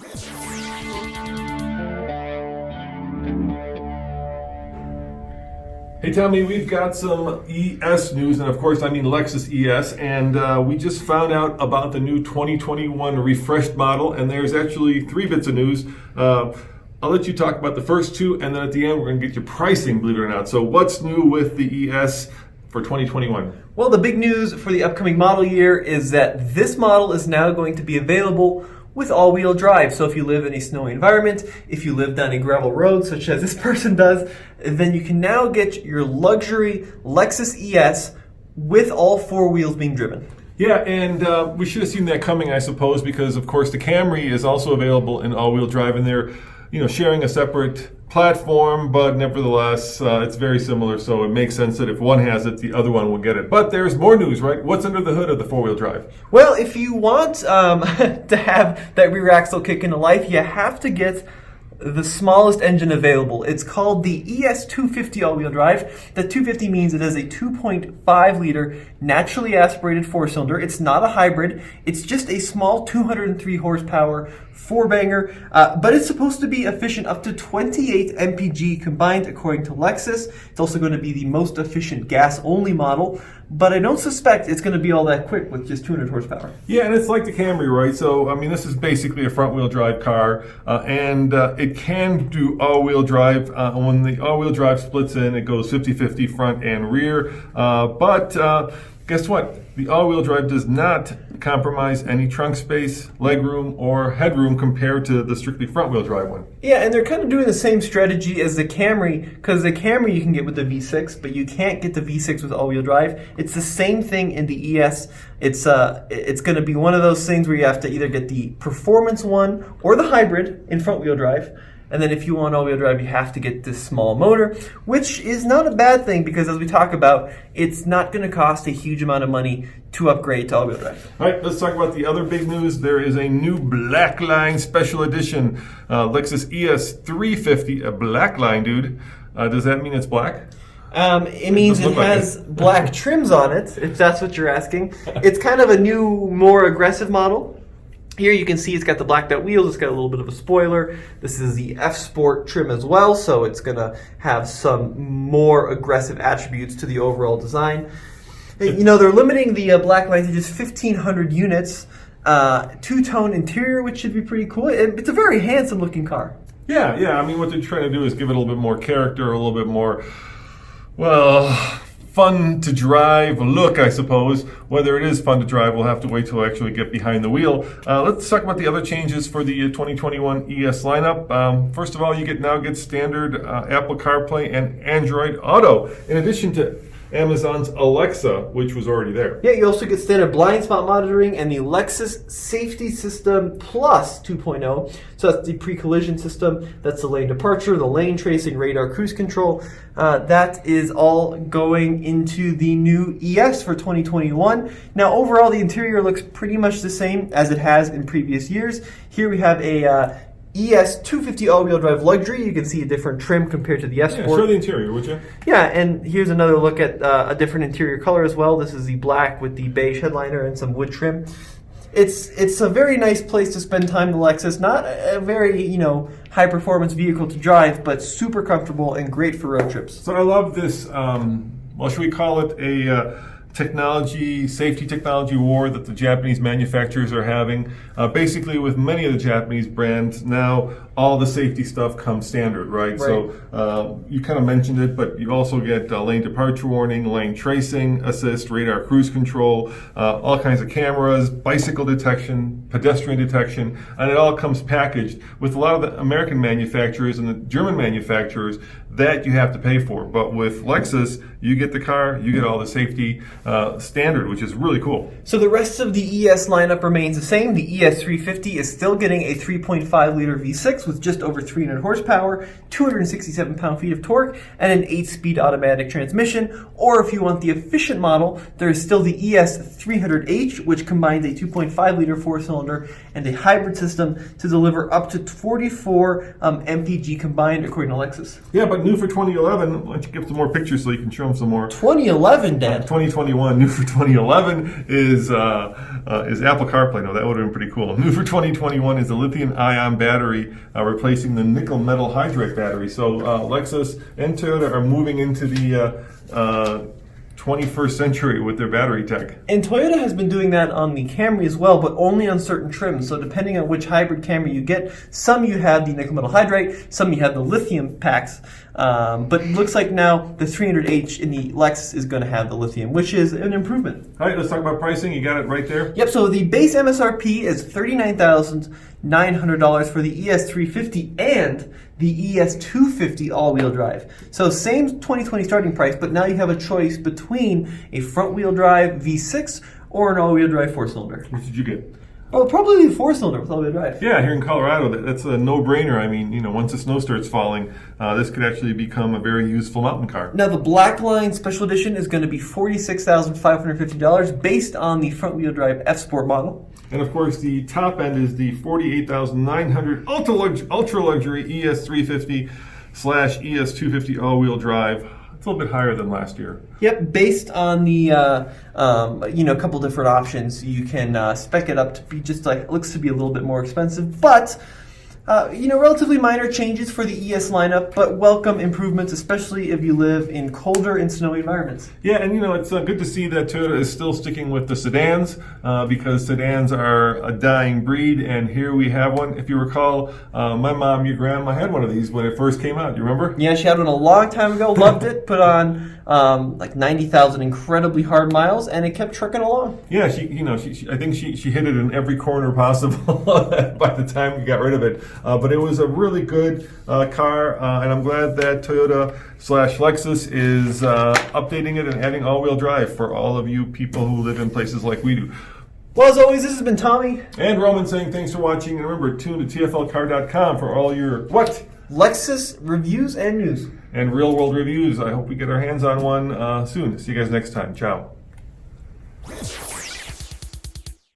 Hey Tommy, we've got some ES news, and of course I mean Lexus ES, and we just found out about the new 2021 refreshed model, and there's actually 3 bits of news. I'll let you talk about the first 2, and then at the end we're going to get your pricing, believe it or not. So what's new with the ES for 2021? Well, the big news for the upcoming model year is that this model is now going to be available with all-wheel drive. So if you live in a snowy environment, if you live down a gravel road, such as this person does, then you can now get your luxury Lexus ES with all 4 wheels being driven. Yeah, and we should have seen that coming, I suppose, because of course the Camry is also available in all-wheel drive, and they're sharing a separate platform, but nevertheless, it's very similar, so it makes sense that if one has it, the other one will get it. But there's more news, right? What's under the hood of the 4-wheel drive? Well, if you want to have that rear axle kick into life, you have to get the smallest engine available. It's called the ES250 all-wheel drive. The 250 means it is a 2.5 liter naturally aspirated 4-cylinder. It's not a hybrid. It's just a small 203 horsepower 4-banger, but it's supposed to be efficient up to 28 mpg combined according to Lexus. It's also going to be the most efficient gas-only model, but I don't suspect it's going to be all that quick with just 200 horsepower. Yeah, and it's like the Camry, right? So, I mean, this is basically a front-wheel drive car, and it can do all-wheel drive. When the all-wheel drive splits in, it goes 50-50 front and rear, but guess what? The all-wheel drive does not compromise any trunk space, legroom, or headroom compared to the strictly front-wheel drive one. Yeah, and they're kind of doing the same strategy as the Camry, because the Camry you can get with the V6, but you can't get the V6 with all-wheel drive. It's the same thing in the ES. It's going to be one of those things where you have to either get the performance one or the hybrid in front-wheel drive. And then if you want all-wheel drive, you have to get this small motor, which is not a bad thing because, as we talk about, it's not going to cost a huge amount of money to upgrade to all-wheel drive. All right, let's talk about the other big news. There is a new black line special edition Lexus ES350, a black line, dude. Does that mean it's black? It means it has black trims on it, if that's what you're asking. It's kind of a new, more aggressive model. Here you can see it's got the blacked out wheels, it's got a little bit of a spoiler. This is the F Sport trim as well, so it's going to have some more aggressive attributes to the overall design. They're limiting the black line to just 1,500 units, 2-tone interior, which should be pretty cool. It's a very handsome looking car. Yeah, I mean, what they're trying to do is give it a little bit more character, a little bit more, well, fun to drive look, I suppose. Whether it is fun to drive, we'll have to wait till I actually get behind the wheel. Let's talk about the other changes for the 2021 ES lineup. First of all, you now get standard Apple CarPlay and Android Auto, in addition to Amazon's Alexa, which was already there. Yeah, you also get standard blind spot monitoring and the Lexus Safety System Plus 2.0. So that's the pre-collision system, that's the lane departure, the lane tracing, radar cruise control. That is all going into the new ES for 2021. Now, overall, the interior looks pretty much the same as it has in previous years. Here we have a ES250 all-wheel drive luxury. You can see a different trim compared to the S Sport. Yeah, show the interior, would you? Yeah, and here's another look at a different interior color as well. This is the black with the beige headliner and some wood trim. It's a very nice place to spend time, the Lexus. Not a very, high-performance vehicle to drive, but super comfortable and great for road trips. So I love this, should we call it a safety technology war that the Japanese manufacturers are having. Basically, with many of the Japanese brands, now all the safety stuff comes standard, right? So you kind of mentioned it, but you also get lane departure warning, lane tracing assist, radar cruise control, all kinds of cameras, bicycle detection, pedestrian detection, and it all comes packaged with a lot of the American manufacturers and the German manufacturers that you have to pay for. But with Lexus, you get the car, you get all the safety standard, which is really cool. So the rest of the ES lineup remains the same. The ES350 is still getting a 3.5 liter V6 with just over 300 horsepower, 267 pound-feet of torque, and an 8-speed automatic transmission. Or if you want the efficient model, there is still the ES300H, which combines a 2.5 liter 4-cylinder and a hybrid system to deliver up to 44 mpg combined, according to Lexus. Yeah, but new for 2011. Why don't you give some more pictures so you can show them some more? 2011, Dad. 2021. 2021. New for 2011 is Apple CarPlay. No, that would have been pretty cool. New for 2021 is the lithium ion battery, replacing the nickel metal hydride battery. So Lexus and Toyota are moving into the 21st century with their battery tech. And Toyota has been doing that on the Camry as well, but only on certain trims. So depending on which hybrid Camry you get, some you have the nickel metal hydride, some you have the lithium packs. But it looks like now the 300H in the Lexus is going to have the lithium, which is an improvement. All right, let's talk about pricing. You got it right there? Yep, so the base MSRP is $39,900 for the ES350 and the ES250 all-wheel drive. So same 2020 starting price, but now you have a choice between a front-wheel drive V6 or an all-wheel drive four-cylinder. Which did you get? Oh, probably the four-cylinder with all-wheel drive. Yeah, here in Colorado, that's a no-brainer. I mean, once the snow starts falling, this could actually become a very useful mountain car. Now, the Black Line Special Edition is going to be $46,550 based on the front-wheel drive F-Sport model. And of course, the top end is the $48,900 ultra-luxury ES350/ES250 all-wheel drive. It's a little bit higher than last year. Yep, based on the a couple different options, you can spec it up to be just like, it looks to be a little bit more expensive, but relatively minor changes for the ES lineup, but welcome improvements, especially if you live in colder and snowy environments. Yeah, and it's good to see that Toyota is still sticking with the sedans because sedans are a dying breed, and here we have one. If you recall, my mom, your grandma had one of these when it first came out. Do you remember? Yeah, she had one a long time ago, loved it, put on like 90,000 incredibly hard miles, and it kept trucking along. Yeah, I think she hit it in every corner possible by the time we got rid of it. But it was a really good car, and I'm glad that Toyota/Lexus is updating it and adding all-wheel drive for all of you people who live in places like we do. Well, as always, this has been Tommy. And Roman saying thanks for watching. And remember, tune to TFLcar.com for all your Lexus reviews and news. And real-world reviews. I hope we get our hands on one soon. See you guys next time. Ciao.